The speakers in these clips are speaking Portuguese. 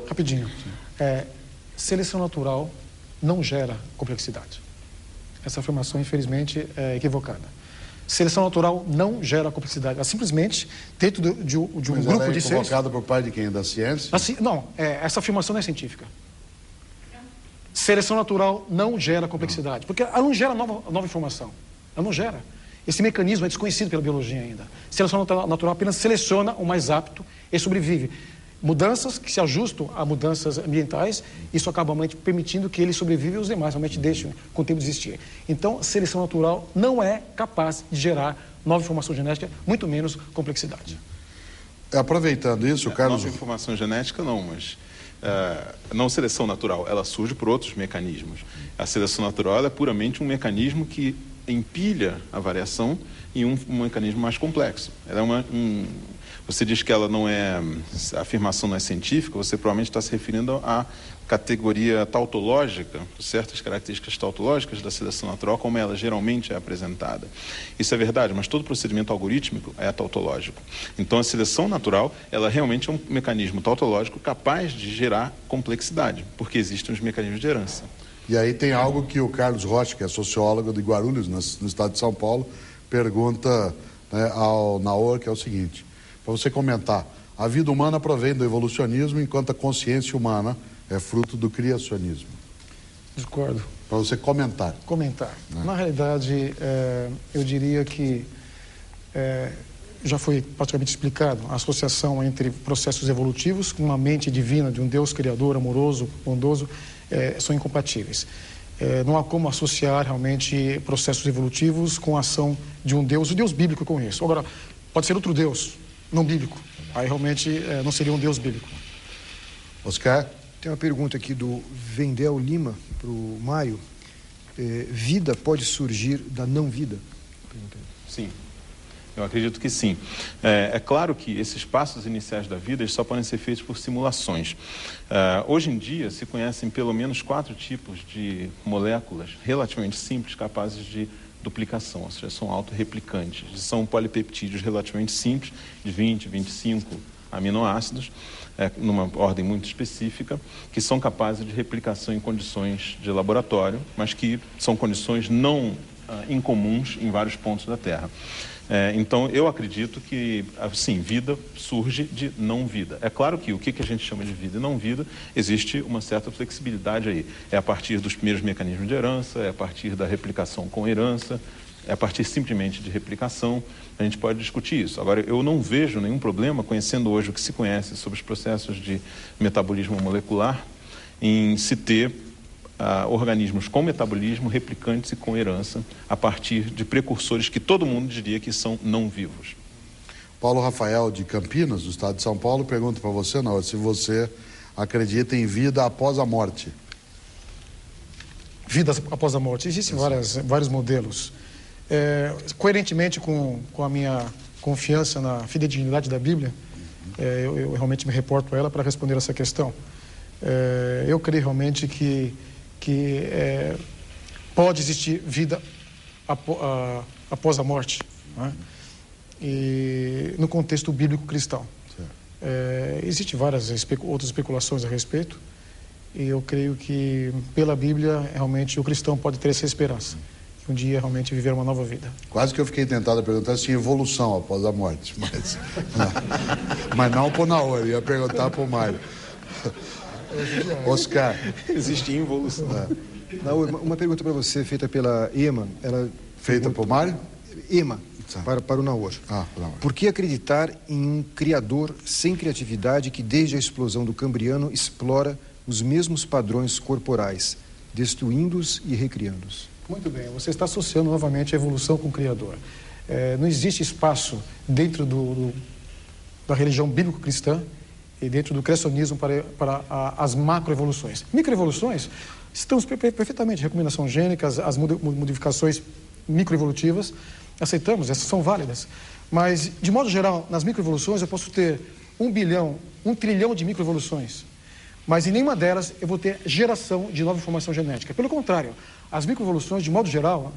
Rapidinho. Seleção natural não gera complexidade. Essa afirmação, infelizmente, é equivocada. Seleção natural não gera complexidade. Ela simplesmente, dentro de um grupo de seres... Mas ela é equivocada por parte de quem? Da ciência? Assim, não, essa afirmação não é científica. Seleção natural não gera complexidade, porque ela não gera nova informação. Ela não gera. Esse mecanismo é desconhecido pela biologia ainda. Seleção natural apenas seleciona o mais apto e sobrevive. Mudanças que se ajustam a mudanças ambientais, isso acaba permitindo que ele sobreviva e os demais realmente deixem com o tempo de existir. Então, seleção natural não é capaz de gerar nova informação genética, muito menos complexidade. Aproveitando isso, Carlos... Nova informação genética não, mas... não seleção natural, ela surge por outros mecanismos. A seleção natural ela é puramente um mecanismo que empilha a variação em um mecanismo mais complexo. Ela é você diz que ela não é, a afirmação não é científica, você provavelmente está se referindo à categoria tautológica, certas características tautológicas da seleção natural, como ela geralmente é apresentada. Isso é verdade, mas todo procedimento algorítmico é tautológico. Então, a seleção natural, ela realmente é um mecanismo tautológico capaz de gerar complexidade, porque existem os mecanismos de herança. E aí tem algo que o Carlos Rocha, que é sociólogo de Guarulhos, no estado de São Paulo, pergunta, né, ao Naor, que é o seguinte, para você comentar: a vida humana provém do evolucionismo, enquanto a consciência humana é fruto do criacionismo. Discordo. Para você comentar. Na realidade, eu diria que já foi praticamente explicado a associação entre processos evolutivos com uma mente divina de um Deus criador, amoroso, bondoso, são incompatíveis. Não há como associar realmente processos evolutivos com a ação de um Deus, o Deus bíblico com isso. Agora, pode ser outro Deus, não bíblico. Aí realmente não seria um Deus bíblico. Oscar? Tem uma pergunta aqui do Vendel Lima para o Mário. Vida pode surgir da não-vida? Sim, eu acredito que sim. É claro que esses passos iniciais da vida eles só podem ser feitos por simulações. Hoje em dia se conhecem pelo menos 4 tipos de moléculas relativamente simples capazes de duplicação, ou seja, são autorreplicantes. São polipeptídeos relativamente simples, de 20, 25 aminoácidos, numa ordem muito específica, que são capazes de replicação em condições de laboratório, mas que são condições não incomuns em vários pontos da Terra. Então, eu acredito que, sim, vida surge de não-vida. É claro que o que a gente chama de vida e não-vida, existe uma certa flexibilidade aí. É a partir dos primeiros mecanismos de herança, é a partir da replicação com herança, é a partir simplesmente de replicação. A gente pode discutir isso. Agora, eu não vejo nenhum problema, conhecendo hoje o que se conhece sobre os processos de metabolismo molecular, em se ter organismos com metabolismo, replicantes e com herança, a partir de precursores que todo mundo diria que são não vivos. Paulo Rafael, de Campinas, do estado de São Paulo, pergunta para você, Naor, se você acredita em vida após a morte. Vida após a morte. Existem vários modelos. Coerentemente com a minha confiança na fidedignidade da Bíblia, eu realmente me reporto a ela para responder essa questão. Eu creio realmente que pode existir vida após a morte, né? E no contexto bíblico cristão. Existem várias outras especulações a respeito, e eu creio que pela Bíblia realmente o cristão pode ter essa esperança, que um dia realmente viver uma nova vida. Quase que eu fiquei tentado a perguntar se tinha evolução após a morte, mas não para o Naor, ia perguntar para o Mário. Oscar. Existe involução. Uma pergunta para você, feita pela Ema. Feita para o Mário? Ema, para o Naor. Por que acreditar em um criador sem criatividade que desde a explosão do Cambriano explora os mesmos padrões corporais, destruindo-os e recriando-os? Muito bem, você está associando novamente a evolução com o criador. Não existe espaço dentro da religião bíblico-cristã e dentro do criacionismo para as macroevoluções. Microevoluções, estamos perfeitamente, recomendação gênica, as modificações microevolutivas, aceitamos, essas são válidas. Mas, de modo geral, nas microevoluções eu posso ter 1 trilhão de microevoluções, mas em nenhuma delas eu vou ter geração de nova informação genética. Pelo contrário, as microevoluções, de modo geral,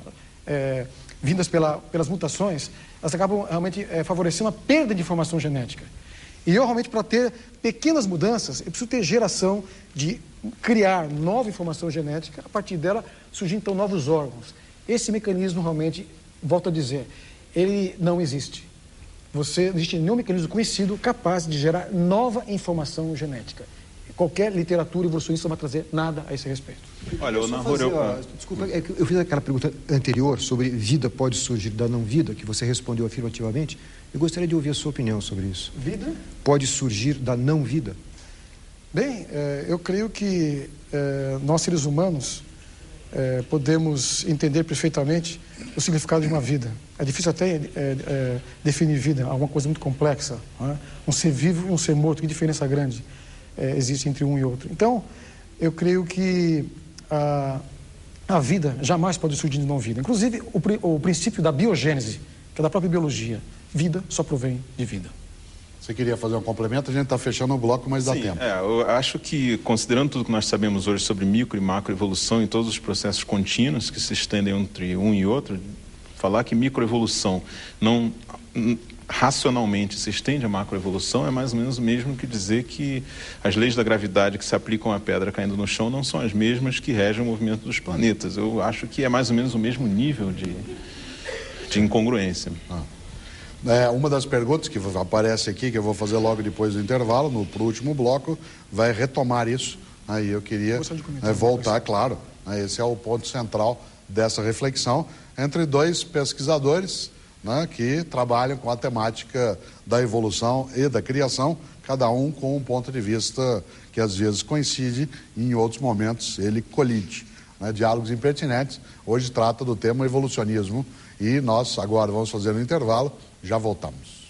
vindas pelas mutações, elas acabam realmente favorecendo a perda de informação genética. E eu realmente, para ter pequenas mudanças, eu preciso ter geração de criar nova informação genética, a partir dela surgir então novos órgãos. Esse mecanismo realmente, volto a dizer, ele não existe. Não existe nenhum mecanismo conhecido capaz de gerar nova informação genética. Qualquer literatura evolucionista não vai trazer nada a esse respeito. Olha, desculpa, eu fiz aquela pergunta anterior sobre vida pode surgir da não vida, que você respondeu afirmativamente. Eu gostaria de ouvir a sua opinião sobre isso. Vida? Pode surgir da não vida? Bem, eu creio que nós, seres humanos, podemos entender perfeitamente o significado de uma vida. É difícil até definir vida, alguma coisa muito complexa. Não é? Um ser vivo e um ser morto, que diferença grande existe entre um e outro. Então, eu creio que a vida jamais pode surgir de não vida. Inclusive, o princípio da biogênese, que é da própria biologia, vida só provém de vida. Você queria fazer um complemento? A gente está fechando o bloco, mas dá tempo. Eu acho que, considerando tudo que nós sabemos hoje sobre micro e macroevolução e todos os processos contínuos que se estendem entre um e outro, falar que microevolução não racionalmente se estende à macroevolução é mais ou menos o mesmo que dizer que as leis da gravidade que se aplicam à pedra caindo no chão não são as mesmas que regem o movimento dos planetas. Eu acho que é mais ou menos o mesmo nível de incongruência. Uma das perguntas que aparece aqui, que eu vou fazer logo depois do intervalo, pro último bloco, vai retomar isso. Aí eu queria voltar, claro. Esse é o ponto central dessa reflexão entre dois pesquisadores, né, que trabalham com a temática da evolução e da criação, cada um com um ponto de vista que às vezes coincide e em outros momentos ele colide. Diálogos Impertinentes hoje trata do tema evolucionismo e nós agora vamos fazer um intervalo, já voltamos.